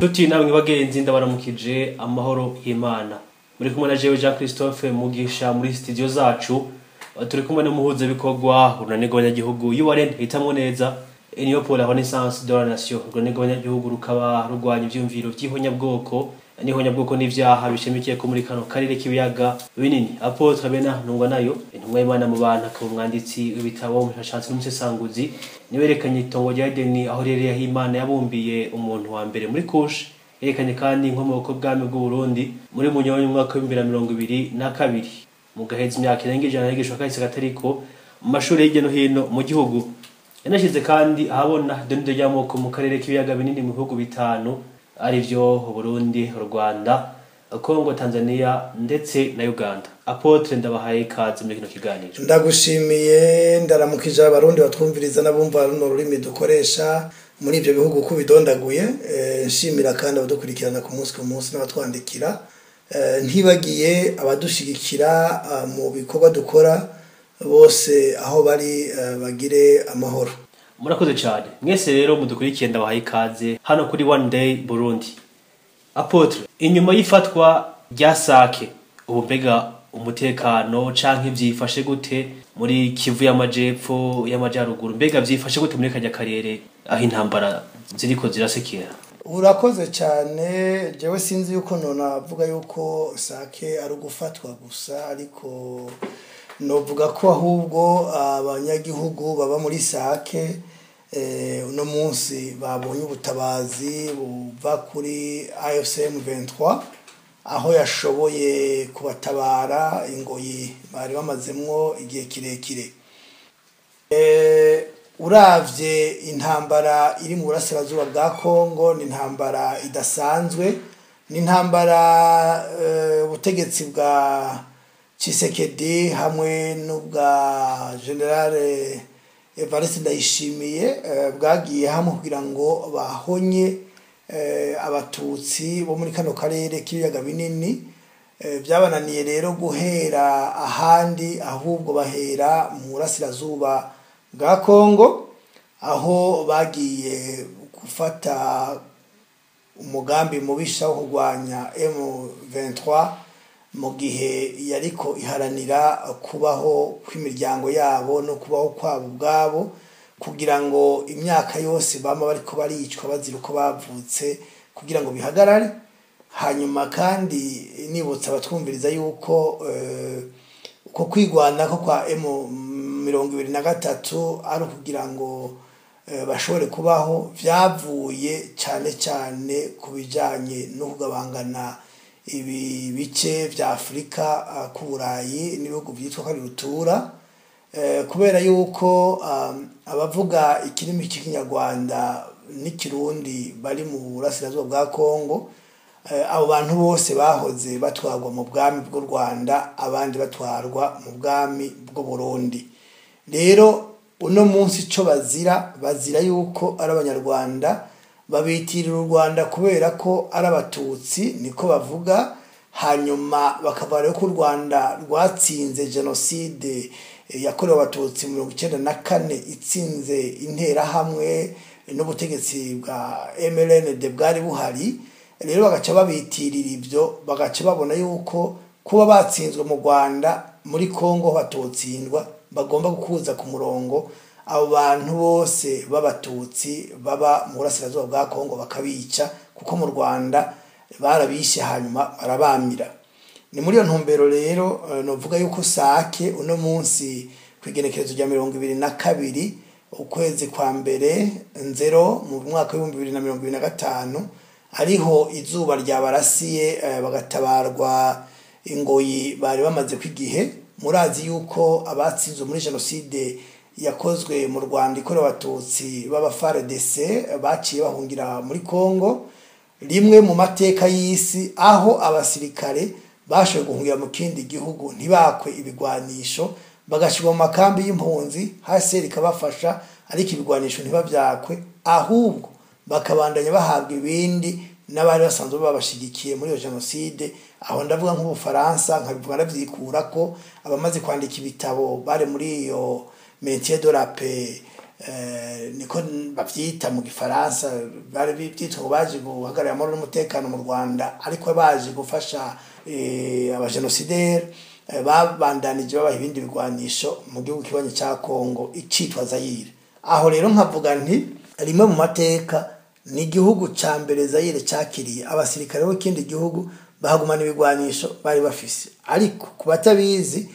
Nshuti namwe bagenzi ndabaramukije amahoro y'Imana. Muri kumwe na jewe Jean Christophe Mugisha muri studio zacu. Turi kumwe n'umuhuza bikorwa unanirwa abanyagihugu URN hitamwo neza. Union pour la Renaissance de la Nation. Unanirwa abanyagihugu rukaba rurwanya ivyumviro vy'ihonyabwoko. N'ihonyabwoko n'ivyaha bishimikiye ko muri kano karere k'ibiyaga binini. Apotre Bena Ntungwa nayo intumwa y'Imana mu bantu akaba umwanditsi w'ibitabo umushakashatsi n'umusesanguzi niwerekanye itongo rya Edeni aho rero Imana yabumbiye umuntu wa mbere muri kushe. Yerekanye kandi inkomoko bwami bw'u Burundi muri munyoni mu mwaka wa 2022 mu gahezi imyaka irengeje n'igishwa kahise gatariko mu mashuri y'iryo no hino mu gihugu. Yanashize kandi ahabona donido ry'amoko mu karere k'ibiyaga binini mu bihugu bitanu arivyo Burundi, Rwanda, Kongo, Tanzania ndetse na Uganda. Apotre ndabahaye ikaze muri kino kiganiro. Ndagushimiye ndaramukije abarundi batwumviriza nabumva runo rurimi dukoresha muri ivyo bihugu ko bidondaguye. Nshimira kandi abadukurikirana ku munsi n'abatwandikira. Ntibagiye abadushigikira mu bikorwa dukora bose aho bari bagire amahoro. Murakoze cyane. Mwese rero mudukurikiye ndabahaye ikaze hano kuri One Day Burundi. Apotre, inyuma y'ifatwa rya Sake, ubu mbega umutekano canke vyifashe gute muri Kivu y'amajepfo y'amajaruguru? Mbega vyifashe gute muri kajya karere aho intambara ziriko zirasekera? Urakoze cyane. Jewe sinzi yuko navuga yuko Sake ari gufatwa gusa, ariko novuga ko ahubwo abanyagihugu baba muri Sake uno munsi babonye ubutabazi buva kuri AFCM 23 aho yashoboye kubatabara ingoyi bari bamazemwo igihe kirekire. Uravye intambara iri mu burasirazuba bwa Kongo ni intambara idasanzwe, ni intambara ubutegetsi bwa Tshisekedi hamwe n'ubwa General Evariste Ndayishimiye bwagiye hamwe kugira ngo bahonye abatutsi bo muri kano karere k'ibiyaga binini. Byabananiye rero guhera ahandi, ahubwo bahera mu burasirazuba bwa Kongo aho bagiye gufata umugambi mubisha wo kurwanya M23 mu gihe yariko iharanira kubaho kw'imiryango yabo no kubaho kwabo ubwabo, kugira ngo imyaka yose bama bariko baricwa bazira uko bavutse kugira ngo bihagarare. Hanyuma kandi nibutsa abatwumviriza yuko uko kwigwana ko kwa M23 ari kugira ngo bashobore kubaho vyavuye cyane cyane kubijanye no kugabangana ibi bice vya Afrika ku Burayi n'ibihugu byitwa ko ari rutura, kubera yuko abavuga ikirimi cy'ikinyarwanda n'ikirundi bari mu burasirazuba bwa Kongo, abo bantu bose bahoze batwarwa mu bwami bw'u Rwanda, abandi batwarwa mu bwami bw'u Burundi. Rero uno munsi ico bazira yuko ari abanyarwanda, babitirira u Rwanda kubera ko ari abatutsi niko bavuga, hanyuma bakavara ko u Rwanda rwatsinze genocide yakorewe abatutsi mu 1994 itsinze intera hamwe n'ubutegetsi bwa MLND bwari buhari. Rero bagaca babitirira ivyo, bagaca babona yuko kuba batsinzwe mu Rwanda muri Kongo batotsindwa bagomba gukuza ku murongo abo bantu bose b'abatutsi baba mu burasirazuba bwa Kongo bakabica, kuko mu Rwanda barabishe hanyuma barabamira. Ni muri iyo ntumbero rero novuga yuko Sake uno munsi kwigenekerezo rya 22 ukwezi kwa mbere 0 mu mwaka wa 2025 ariho izuba ryabarasiye bagatabarwa ingoyi bari bamaze kwigihe. Murazi yuko abatsinze muri genocide yakozwe mu Rwanda ikorewe abatutsi baba FARDC baciye bahungira muri Kongo, rimwe mu mateka y'isi aho abasirikare bashoboye guhungira mu kindi gihugu ntibakwe ibigwanisho, bagashirwa mu makambi y'impunzi hasi ikabafasha, ariko ibigwanisho ntibavyakwe, ahubwo bakabandanya bahabwa ibindi n'abari basanzwe babashigikiye muri iyo genocide. Aho ndavuga nk'Ubufaransa, nkabivuga ndavyikura ko abamaze kwandika ibitabo bari muri iyo Métier de la paix niko bavyita mu gifaransa, bari byitwa ngo baje guhagarara amahoro n'umutekano mu Rwanda, ariko baje gufasha abajenosideri babandanije babaha ibindi bigwanisho mu gihugu kibanye cya Kongo icitwa Zaire. Aho rero nkavuga nti rimwe mu mateka ni igihugu ca mbere Zaire cyakiriye abasirikare b'ikindi gihugu bahagumana ibigwanisho bari bafise. Ariko kubatabizi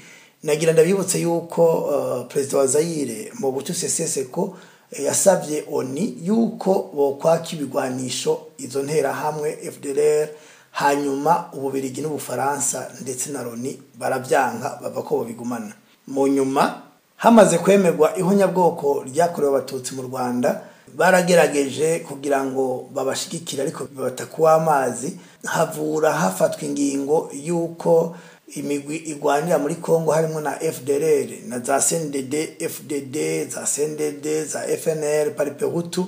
nagira ndabibutse yuko president wa Zaire Mobutu Sese Seko yasavye ONU yuko bokwaka ibigwanisho izo ntera hamwe FDLR, hanyuma Ububirigi n'Ubufaransa ndetse na Loni baravyanka bava ko bobigumana. Mu nyuma hamaze kwemerwa ihonyabwoko ryakorewe abatutsi mu Rwanda, baragerageje kugira ngo babashigikira ariko batakuwa amazi, havura hafatwa ingingo yuko imigwi igwanira muri Kongo harimo na FDLR na za CNDD, FDD, za CNDD, za FNL, Paripehutu,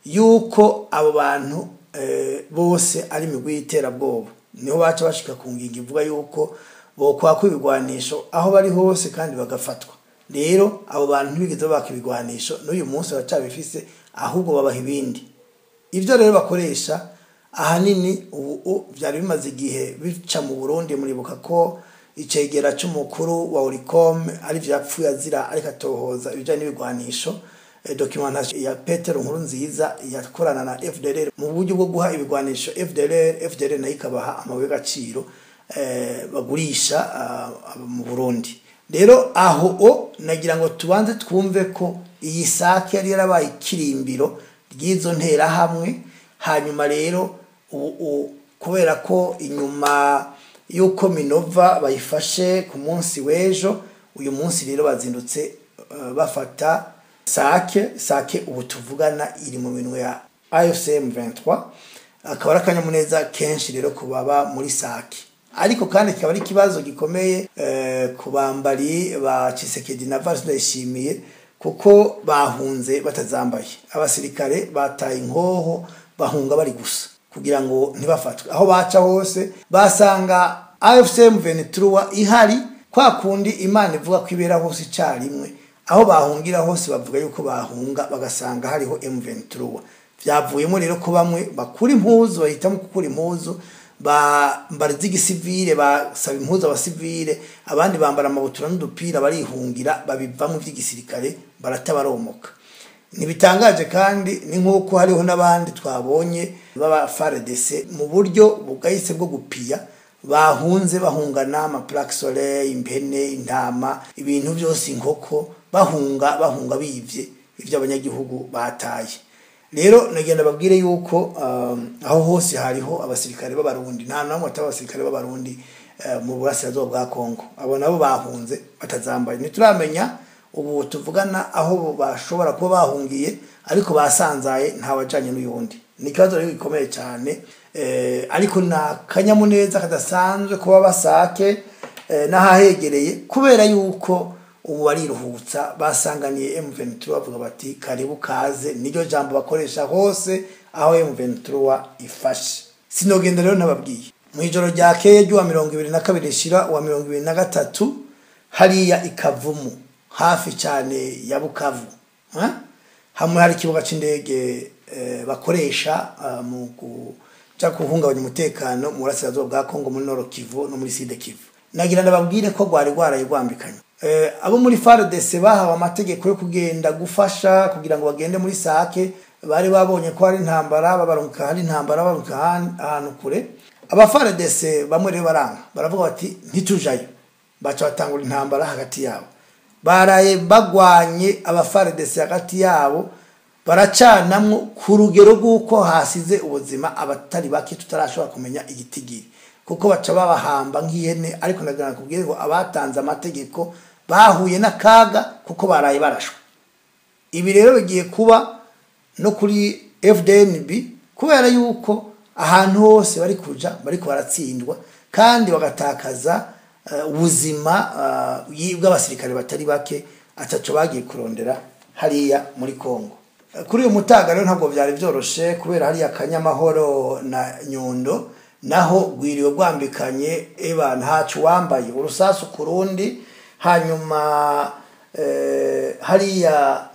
yuko abo bantu bose ari imigwi y'iterabwoba. Niho baca bashika ku ngingo ivuga yuko bokwaka ibigwanisho aho bari hose kandi bagafatwa. Rero abo bantu ntibigeze baka ibigwanisho n'uyu munsi bacabifise, ahubwo babaha ibindi. Ivyo rero bakoresha ahanini ubu byari bimaze igihe bica mu Burundi. Muribuka ko icegera cy'umukuru wa Oricom ari vyapfuye azira ariko atohoza ibijanye n'ibigwanisho. Documentation ya Petero Nkurunziza yakorana na FDLR mu buryo bwo guha ibigwanisho FDLR nayo ikabaha amabuye y'agaciro bagurisha mu Burundi. Rero aho nagira ngo tubanze twumve ko iyi sake yari yarabaye ikirimbiro ry'izo ntera hamwe. Hanyuma rero kubera ko inyuma yuko Minova bayifashe ku munsi w'ejo, uyu munsi rero bazindutse bafata sake ubu tuvugana iri mu minwe ya AFC M23. Akaba akanyamuneza kenshi rero kubaba muri sake, ariko kandi kikaba ari ikibazo gikomeye ku bambari ba Tshisekedi na Vice Ndayishimiye, kuko bahunze batazambaye. Abasirikare bataye inkoho bahunga bari gusa kugira ngo ntibafatwe. Aho baca hose basanga AFC M23 ihari, kwa kundi Imana ivuga ko ibera hose icarimwe. Aho bahungira hose bavuga yuko bahunga bagasanga hariho M23. Vyavuyemo rero ko bamwe bakura impuzu, bahitamo gukura impuzu, bambara z'igisivile, basaba impuzu abasivile, abandi bambara amabutura n'udupira barihungira, babivamo vy'igisirikare baratabaromoka. Nibitangaje kandi ni nkuko hariho n'abandi twabonye baba FARDC mu buryo bugayise bwo gupiya, bahunze bahungana ama plaque soleil, impene, intama, ibintu byose, inkoko, bahunga bivye ivyo abanyagihugu bataye. Rero nagenda babwire yuko aho hose hariho abasirikare b'abarundi, nta namwe atabasirikare b'abarundi mu burasirazuba bwa Kongo. Abo nabo bahunze batazambaye. Nituramenya ubu tuvugana aho bashobora kuba bahungiye, ariko basanzaye nta wajanye n'uyundi. Ni kazo rero gikomeye cyane, ariko na kanyamuneza kadasanzwe kuba basake nahahegereye, kubera yuko ubu bariruhutsa basanganiye M23 bavuga bati karibu kaze. Niryo jambo bakoresha hose aho M23 ifashe. Sinogenda rero nababwiye mu ijoro ryakeye ryo 22 shira wa 23 hariya Ikavumu hafi cyane ya Bukavu, hamwe hari ikibuga c'indege bakoresha mu kuja kuhungabanya umutekano mu burasirazuba bwa Kongo, muri Nord Kivu no muri Sud Kivu. Nagira ndababwire ko gwari gwambikanye. Abo muri FARDC bahawe amategeko yo kugenda gufasha kugira ngo bagende muri sake, bari babonye ko hari intambara, babaronka hari intambara baruka ahantu kure. Aba FARDC bamwe rero baranga, baravuga bati ntitujayo, baca batangura intambara hagati yabo. Baraye bagwanye aba FARDC hagati yabo, baracanamwo ku rugero rw'uko hasize ubuzima abatari bake tutarashobora kumenya igitigiri, kuko baca babahamba nk'ihene. Ariko ndagana kubwire ngo abatanze amategeko bahuye n'akaga kuko baraye barashwe. Ibi rero bigiye kuba no kuri FDNB, kubera yuko ahantu hose bari kuja bariko baratsindwa kandi bagatakaza ubuzima bw'abasirikare batari bake ataco bagiye kurondera hariya muri Kongo. Kuri uyu mutaga rero ntabwo byari byoroshe, kubera hariya Kanyamahoro na Nyundo naho gwiriwe gwambikanye ntacu wambaye urusasu kurundi. Hanyuma hariya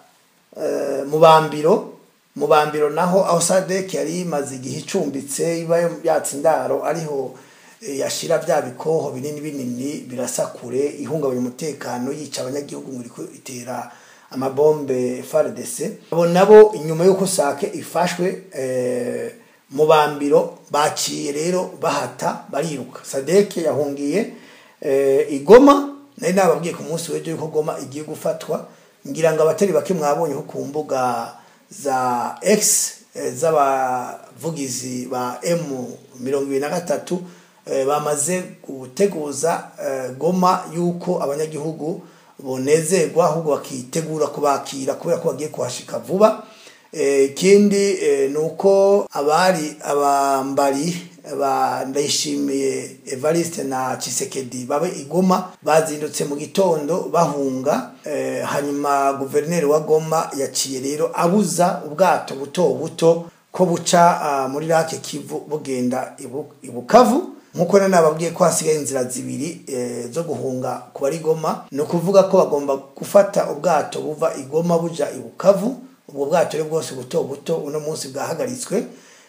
mu bambiro naho aho Sadek yari imaze igihe icumbitse iba yatsindaro ariho yashira bya bikoho binini birasa kure ihungabanya umutekano yica abanyagihugu muri ko itera amabombe FARDC abo nabo inyuma yuko Sake ifashwe mu bambiro baciye rero bahata bariruka. Sadek yahungiye igoma nari nababwiye ku munsi w'ejo yuko Goma igiye gufatwa ngira ngo abatari bake mwabonye ko ku mbuga za X z'abavugizi ba M23 bamaze guteguza Goma yuko abanyagihugu bonezerwa ahubwo bakitegura kubakira kubera ko bagiye kuhashika vuba. Ikindi nuko abambari Ndayishimiye Evariste na Tshisekedi babe igoma bazindutse mu gitondo bahunga. Hanyuma guverineri wa Goma yaciye rero abuza ubwato buto ko buca muri Lake Kivu bugenda ibukavu nkuko nababwiye ko hasigaye inzira zibiri zo guhunga ku bari Goma. No kuvuga ko bagomba gufata ubwato buva igoma buja ibukavu. Ubwo bwato rero bwose buto uno munsi bwahagaritswe.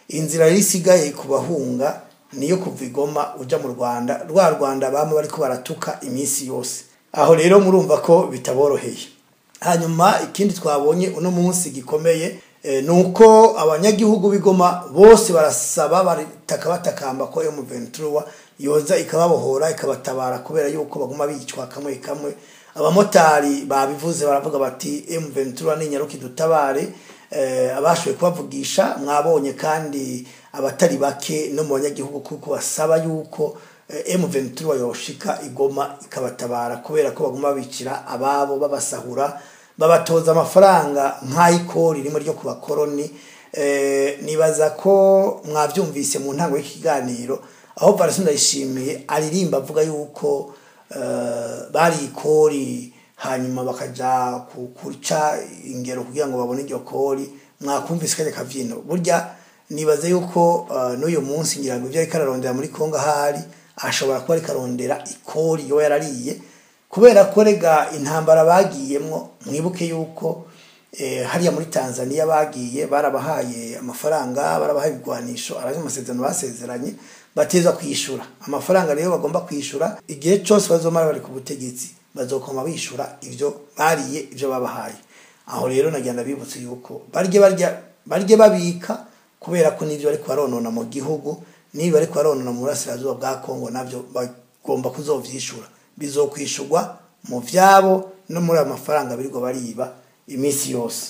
Inzira risigaye kubahunga niyo kuva igoma uja mu Rwanda Rwanda bamwe bari ko baratuka iminsi yose. Aho rero murumva ko bitaboroheye. Hanyuma ikindi twabonye uno munsi gikomeye nuko abanyagihugu bigoma bose barasaba batakamba ko M23 yoza ikababohora ikabatabara kubera yuko baguma bicwa kamwe abamotari babivuze baravuga bati M23 ni nyaruki dutabare. Abashowe kubavugisha mwabonye kandi abatari bake no mu banyagihugu kuko basaba yuko M23 yoshika igoma ikabatabara kubera ko baguma bicira ababo babasahura babatoza amafaranga nk'ayikori rimwe ryo kubakoroni. Nibaza ko mwavyumvise mu ntango y'ikiganiro aho Varisi Ndayishimiye aririmba avuga yuko bari ikori hanyuma bakaja kuca ingero kugira ngo babone iryo kori. Mwakumvise kanye kavyino burya nibaze yuko n'uyu munsi ngira ngo ivyo ikararondera muri Kongo hari ashobora kuba ikarondera ikori yo yarariye kubera ko rega intambara bagiyemwo. Mwibuke yuko hariya muri Tanzania bagiye barabahaye amafaranga barabahaye ibigwanisho araje amasezerano basezeranye bateza kwishura amafaranga rero bagomba kwishura igihe cyose bazomara bari ku butegetsi bazokoma bishura ivyo bariye ivyo babahaye. Aho rero nagenda bibutse yuko barye babika kubera ko nivyo bari kwaronona mu gihugu niba bari kwaronona mu burasirazuba bwa Kongo navyo bagomba kuzovyishura bizokwishurwa mu vyabo no muri amafaranga birirwa bariba imisi yose.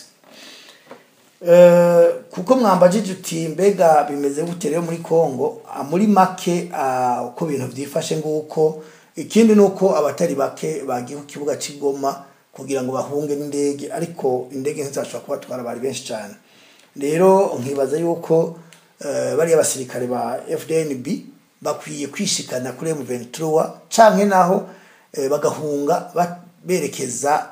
Kuko mwambajije uti mbega bimeze gute rero muri Kongo muri make uko bintu vyifashe nguko. Ikindi nuko abatari bake bagiye ku kibuga c'Igoma kugira ngo bahunge n'indege ariko indege ntizashobora kubatwara bari benshi cyane. Rero nkibaza yuko bari abasirikare ba FDNB bakwiye kwishikana kuri M23 canke naho bagahunga berekeza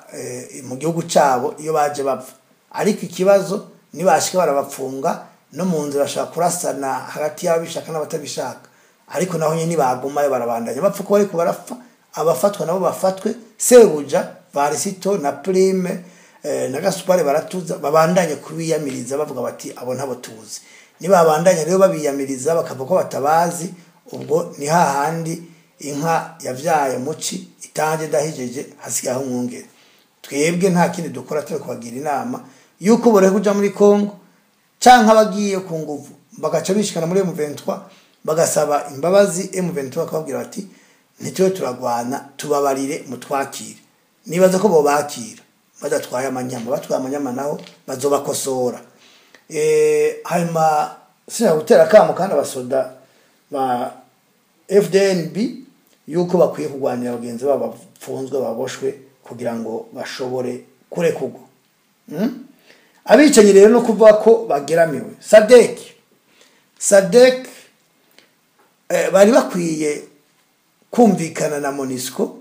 mu gihugu cabo iyo baje bapfa. Ariko ikibazo nibashika barabapfunga no mu nzira bashaka kurasana hagati y'abishaka n'abatabishaka. Ariko naho nyine bagumayo barabandanya bapfa ko bari kubarapfa abafatwa nabo bafatwe. Sebuja Varisito na Prime na Gasupare baratuza babandanye kubiyamiriza bavuga bati abo ntabo tuzi. Niba babandanya rero babiyamiriza bakavuga ko batabazi ubwo ni hahandi inka yavyaye muci itanje dahijeje hasigaho umwungere. Twebwe nta kindi dukora turi kubagira inama yuko bore kuja muri Kongo canka bagiye ku nguvu bagaca bishikana muri M23 bagasaba imbabazi. M23 akababwira bati ntitwe turagwana tubabarire mutwakire. Nibaza ko bo bakira badatwaye amanyama batwaye amanyama naho bazobakosora. Hanyuma sina gutera kamo kandi abasoda ba FDNB yuko bakwiye kugwanira abagenzi babo bapfunzwe baboshwe kugira ngo bashobore kurekurwa. Abicanyi rero no kuvuga ko bageramiwe. Sadek bari bakwiye kumvikana na MONUSCO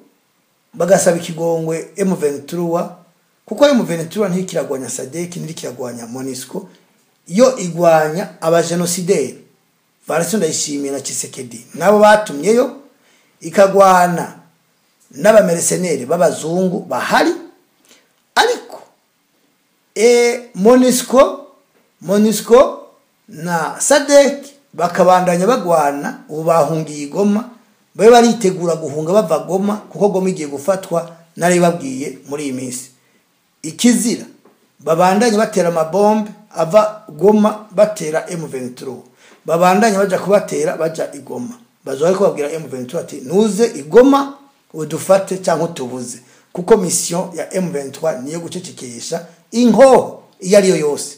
bagasaba ikigongwe M23 kuko M23 ntikiragwanya Sadek ntikiragwanya MONUSCO yo igwanya abajenosideri. Varisi Ndayishimiye na Tshisekedi nabo batumyeyo ikagwana n'abamerceneri b'abazungu bahari. Ariko MONUSCO na SADC bakabandanya bagwana ubu bahungiye i Goma babe baritegura guhunga bava Goma kuko Goma igiye gufatwa nari babwiye muri iyi minsi ikizira babandanye batera amabombe ava Goma batera M23 babandanye baja kubatera baja i Goma bazoye kubabwira M23 ati nuze i Goma udufate cyangwa tubuze kuko mission ya M23 niyo gucecekesha inko iyo ariyo yose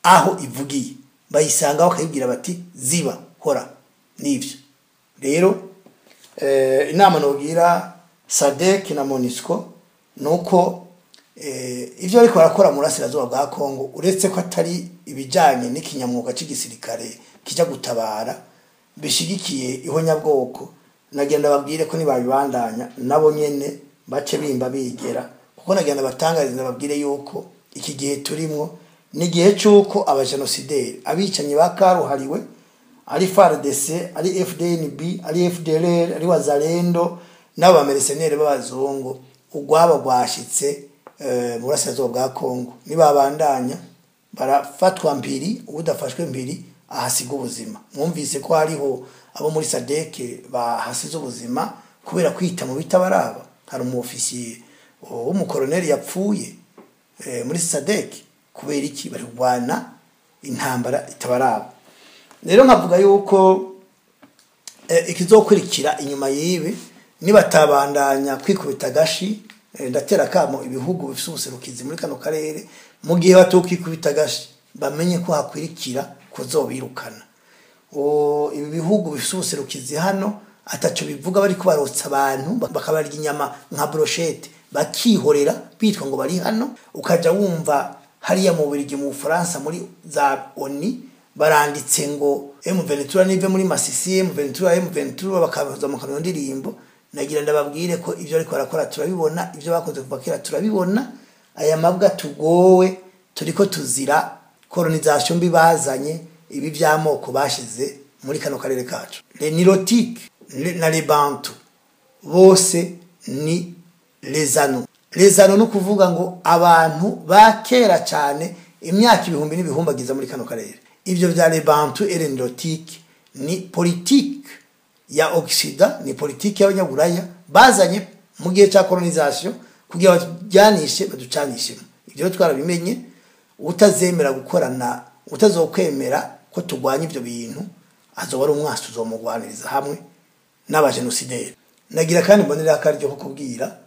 aho ivugiye bayisanga bakayibwira bati ziba hora nivyo rero inama nogira SADC na MONUSCO nuko ivyo ariko barakora mu Burasirazuba bwa Kongo uretse ko atari ibijanye n'ikinyamwuga cy'igisirikare kija gutabara bishigikiye ihonyabwoko nagenda babwire ko nibabibandanya nabo nyene bace bimba bigera kuko nagenda batangariza babwire yuko iki gihe turimwo ni gihe cyuko abajenosideri abicanye bakaruhariwe ari FARDC ari FDNB ari FDLR ari Wazalendo nabo bamercenaires b'abazungu ugwaba gwashitse mu Burasirazuba bwa Kongo nibabandanya barafatwa mbiri ubudafashwe mbiri ahasiga ubuzima mwumvise ko hariho abo muri SADC bahasize ubuzima kubera kwita mu bitabaraba hari umu officier w'umukoloneli yapfuye muri SADC kubera iki bari kugwana intambara itabaraba rero nkavuga yuko ikizokurikira inyuma yibi nibatabandanya kwikubita gashi ndatera kamo ibihugu bifite ubuserukizi muri kano karere mu gihe batokikubita gashi bamenye ko hakwirikira kuzobirukana ibi bihugu bifite ubuserukizi hano ataco bivuga bari kubarotsa abantu bakabarya inyama nka brochette bakihorera bitwa ngo bari hano ukaja wumva hariya mu Bubiligi mu France muri za ONU baranditse ngo M23 nive muri Masisi M23 bakabaza mu kanyo ndirimbo nagira ndababwire ko ivyo ariko barakora turabibona ivyo bakoze kuva kera turabibona aya mabwa tugowe turiko tuzira colonization bibazanye ibi byamoko bashize muri kano karere kacu les Nilotiques na les Bantu bose ni les Ano no kuvuga ngo abantu bakera cyane imyaka ibihumbi n'ibihumbagiza muri kano karere ivyo bya les Bantu et les Nilotiques ni politique ya Occident ni politique y'abanyaburaya bazanye mu gihe cya colonization kugira bajyanishe baducanishe ivyo twarabimenye utazemera gukorana utazokwemera ko tugwanya ivyo bintu azo wari umwasi uzomugwaniriza hamwe n'abajenosideri nagira kandi mbonera akaryo ko kubwira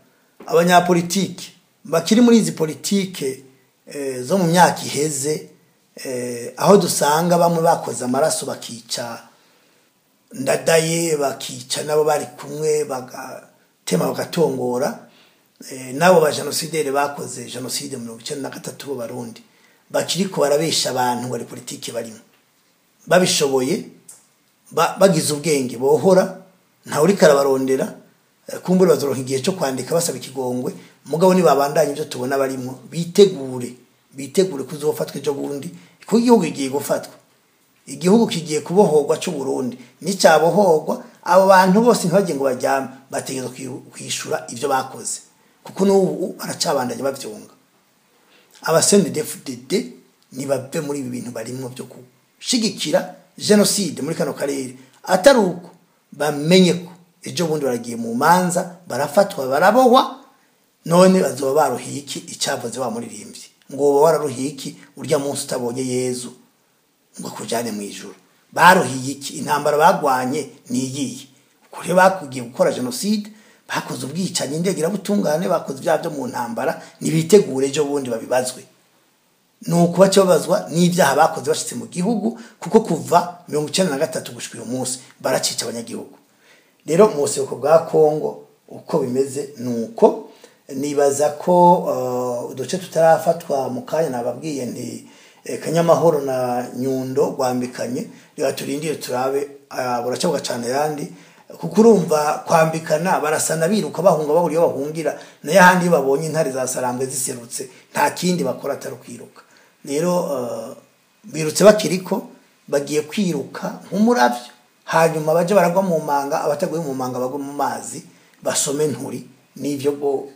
abanyapolitike bakiri muri izi politike zo mu myaka iheze aho dusanga bamwe bakoze amaraso bakica ndadaye bakica nabo bari kumwe bagatema bagatongora nabo bajenosideri bakoze genocide mu 1993 b'Abarundi bakiriko barabesha abantu bari politike barimo babishoboye bagize ubwenge bohora nta uri karabarondera kumbura bazoronka igihe cyo kwandika basaba ikigongwe mugabo ni babandanye ibyo tubona barimo bitegure kuzofatwa ejo bundi ku gihugu igiye gufatwa igihugu kigiye kubohorwa cyo Burundi ni cyabohorwa abo bantu bose ntibagiye ngo bajyame bategeza kwishura ivyo bakoze kuko n'ubu baracabandanye bavyonga abasendefdd ni bave muri ibi bintu barimo byo kushigikira genocide muri kano karere ataruko bamenye ko ejo bundi baragiye mu manza barafatwa barabohwa none bazoba baruhiye iki icyavuze wa muririmbyi ngo wararuhiye iki urya munsi utabonye Yezu ngo kujane mu ijuru baruhiye iki intambara bagwanye niyiye kuri bakugiye gukora genocide bakoze ubwicanye ndegera butungane bakoze byo mu ntambara nibitegure ejo bundi babibazwe nuko bacobazwa n'ibyaha bakoze bashitse mu gihugu kuko kuva 1993 gushika uyu munsi baracica abanyagihugu rero mu buseruko bwa Kongo uko bimeze nuko nibaza ko uduce tutarafatwa mu kanya nababwiye nti Kanyamahoro na Nyundo gwambikanye reka turindire turabe buracabwa cyane yandi kuko urumva kwambikana barasana biruka bahunga bahuriye bahungira naye handi babonye intare za Sarambwe ziserutse nta kindi bakora atarukwiruka rero birutse bakiriko bagiye kwiruka nk'umuravyo hanyuma baje baragwa mu manga abataguye mu manga bagwa mu mazi basome nturi nivyo go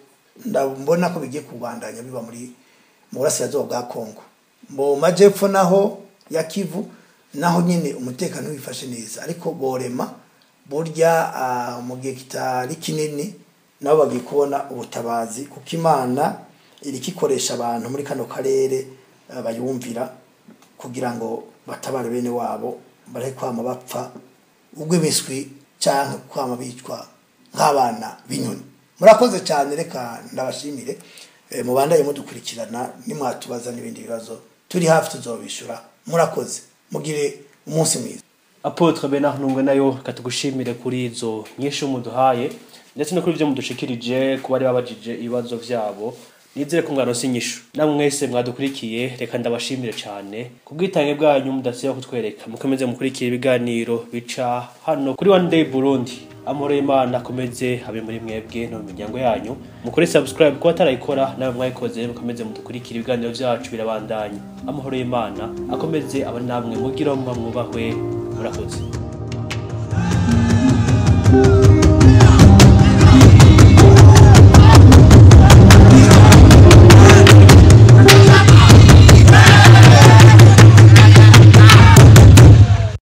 ndabona ko bigiye kubandanya biba muri mu burasirazuba bwa Kongo. Mu majepfo naho ya Kivu naho nyine umutekano wifashe neza, ariko borema burya mu gihe kitari kinini nabo bagiye kubona ubutabazi, kuko Imana iri kikoresha abantu muri kano karere bayumvira kugira ngo batabare bene wabo bari kwama bapfa ubw'imiswi cyangwa kwama bicwa nk'abana b'inyoni. Murakoze cyane, reka ndabashimire, mubandaye mudukurikirana, nimwatubaza n'ibindi bibazo turi hafi tuzobishura. Murakoze, mugire umunsi mwiza. Apotre Bernard Ntungwe nayo katugushimire kuri izo nyinshi muduhaye, ndetse no kuri byo mudushikirije ku bari babajije ibibazo vyabo. Nizere ko mwaronse inyishu. Namwe mwese mwadukurikiye, reka ndabashimire cyane kubwitange bwanyu mudasiba kutwereka. Mukomeze mukurikira ibiganiro bica hano kuri One Day Burundi. Amahoro y'Imana akomeze habe muri mwebwe no mu miryango yanyu. Mukore subscribe ko atarayikora, nawe mwayikoze, mukomeze mudukurikira ibiganiro byacu birabandanya. Amahoro y'Imana akomeze aba namwe mugira mwubahwe. Murakoze.